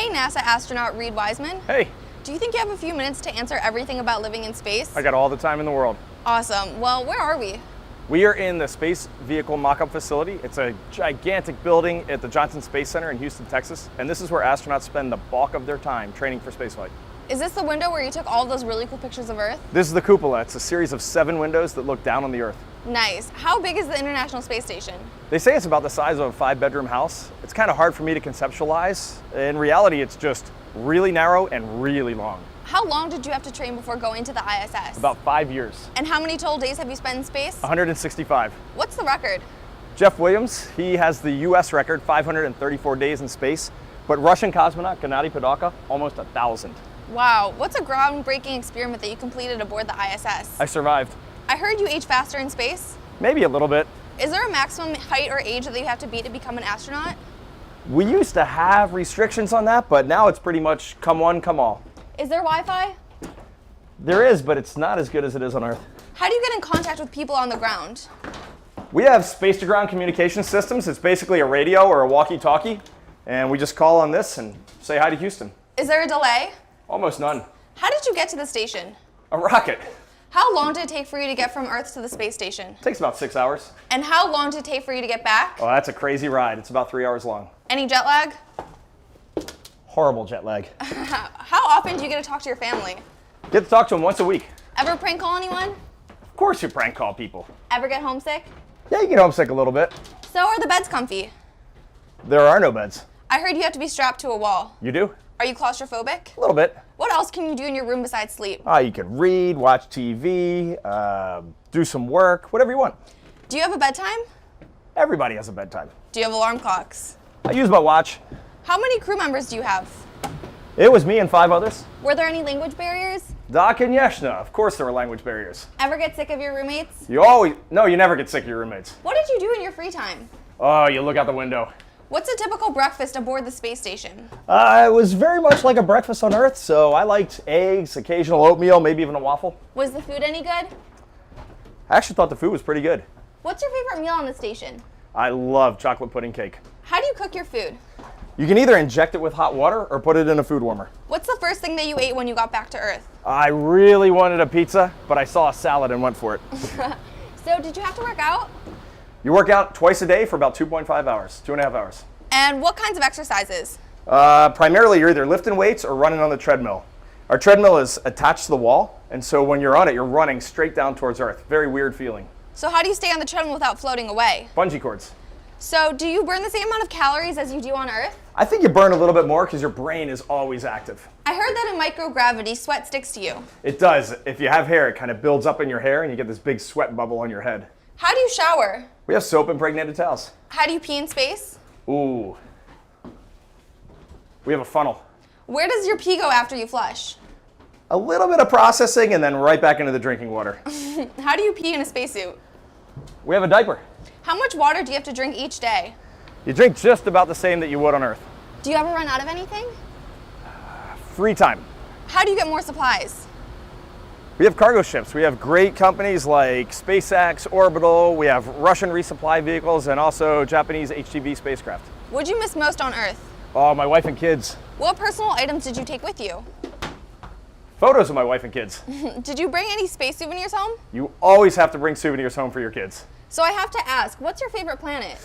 Hey, NASA astronaut Reid Wiseman. Hey. Do you think you have a few minutes to answer everything about living in space? I got all the time in the world. Awesome. Well, where are we? We are in the Space Vehicle Mock-Up Facility. It's a gigantic building at the Johnson Space Center in Houston, Texas. And this is where astronauts spend the bulk of their time training for spaceflight. Is this the window where you took all those really cool pictures of Earth? This is the cupola. It's a series of 7 windows that look down on the Earth. Nice. How big is the International Space Station? They say it's about the size of a 5-bedroom house. It's kind of hard for me to conceptualize. In reality, it's just really narrow and really long. How long did you have to train before going to the ISS? About 5 years. And how many total days have you spent in space? 165. What's the record? Jeff Williams, he has the US record, 534 days in space. But Russian cosmonaut Gennady Padalka, almost 1,000. Wow. What's a groundbreaking experiment that you completed aboard the ISS? I survived. I heard you age faster in space. Maybe a little bit. Is there a maximum height or age that you have to be to become an astronaut? We used to have restrictions on that, but now it's pretty much come one, come all. Is there Wi-Fi? There is, but it's not as good as it is on Earth. How do you get in contact with people on the ground? We have space-to-ground communication systems. It's basically a radio or a walkie-talkie, and we just call on this and say hi to Houston. Is there a delay? Almost none. How did you get to the station? A rocket. How long did it take for you to get from Earth to the space station? Takes about 6 hours. And how long did it take for you to get back? Oh, that's a crazy ride. It's about 3 hours long. Any jet lag? Horrible jet lag. How often do you get to talk to your family? Get to talk to them once a week. Ever prank call anyone? Of course you prank call people. Ever get homesick? Yeah, you get homesick a little bit. So are the beds comfy? There are no beds. I heard you have to be strapped to a wall. You do? Are you claustrophobic? A little bit. What else can you do in your room besides sleep? You can read, watch TV, do some work, whatever you want. Do you have a bedtime? Everybody has a bedtime. Do you have alarm clocks? I use my watch. How many crew members do you have? It was me and 5 others. Were there any language barriers? Doc and Yeshna, of course there were language barriers. Ever get sick of your roommates? No, you never get sick of your roommates. What did you do in your free time? Oh, you look out the window. What's a typical breakfast aboard the space station? It was very much like a breakfast on Earth, so I liked eggs, occasional oatmeal, maybe even a waffle. Was the food any good? I actually thought the food was pretty good. What's your favorite meal on the station? I love chocolate pudding cake. How do you cook your food? You can either inject it with hot water or put it in a food warmer. What's the first thing that you ate when you got back to Earth? I really wanted a pizza, but I saw a salad and went for it. So did you have to work out? You work out twice a day for about 2.5 hours, 2.5 hours. And what kinds of exercises? Primarily, you're either lifting weights or running on the treadmill. Our treadmill is attached to the wall, and so when you're on it, you're running straight down towards Earth. Very weird feeling. So how do you stay on the treadmill without floating away? Bungee cords. So do you burn the same amount of calories as you do on Earth? I think you burn a little bit more because your brain is always active. I heard that in microgravity, sweat sticks to you. It does. If you have hair, it kind of builds up in your hair and you get this big sweat bubble on your head. How do you shower? We have soap impregnated towels. How do you pee in space? Ooh. We have a funnel. Where does your pee go after you flush? A little bit of processing and then right back into the drinking water. How do you pee in a spacesuit? We have a diaper. How much water do you have to drink each day? You drink just about the same that you would on Earth. Do you ever run out of anything? Free time. How do you get more supplies? We have cargo ships. We have great companies like SpaceX, Orbital. We have Russian resupply vehicles and also Japanese HTV spacecraft. What'd you miss most on Earth? Oh, my wife and kids. What personal items did you take with you? Photos of my wife and kids. Did you bring any space souvenirs home? You always have to bring souvenirs home for your kids. So I have to ask, what's your favorite planet?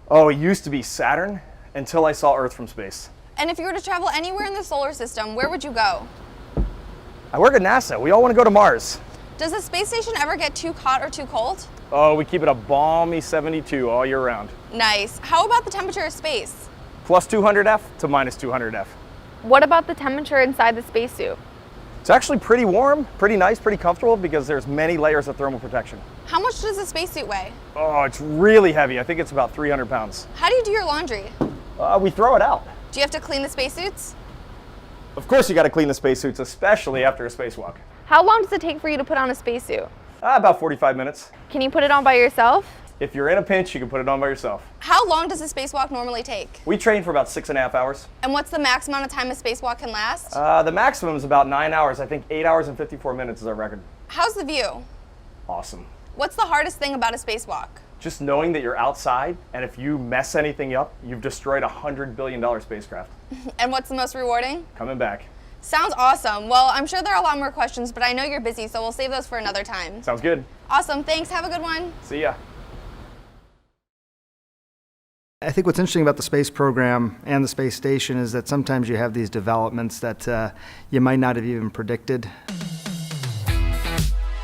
Oh, it used to be Saturn until I saw Earth from space. And if you were to travel anywhere in the solar system, where would you go? I work at NASA. We all want to go to Mars. Does the space station ever get too hot or too cold? Oh, we keep it a balmy 72 all year round. Nice. How about the temperature of space? Plus 200 F to minus 200 F. What about the temperature inside the spacesuit? It's actually pretty warm, pretty nice, pretty comfortable because there's many layers of thermal protection. How much does a spacesuit weigh? Oh, it's really heavy. I think it's about 300 pounds. How do you do your laundry? We throw it out. Do you have to clean the spacesuits? Of course you got to clean the spacesuits, especially after a spacewalk. How long does it take for you to put on a spacesuit? About 45 minutes. Can you put it on by yourself? If you're in a pinch, you can put it on by yourself. How long does a spacewalk normally take? We train for about 6.5 hours. And what's the max amount of time a spacewalk can last? The maximum is about 9 hours. I think 8 hours and 54 minutes is our record. How's the view? Awesome. What's the hardest thing about a spacewalk? Just knowing that you're outside, and if you mess anything up, you've destroyed a $100 billion spacecraft. And what's the most rewarding? Coming back. Sounds awesome. Well, I'm sure there are a lot more questions, but I know you're busy, so we'll save those for another time. Sounds good. Awesome. Thanks. Have a good one. See ya. I think what's interesting about the space program and the space station is that sometimes you have these developments that you might not have even predicted.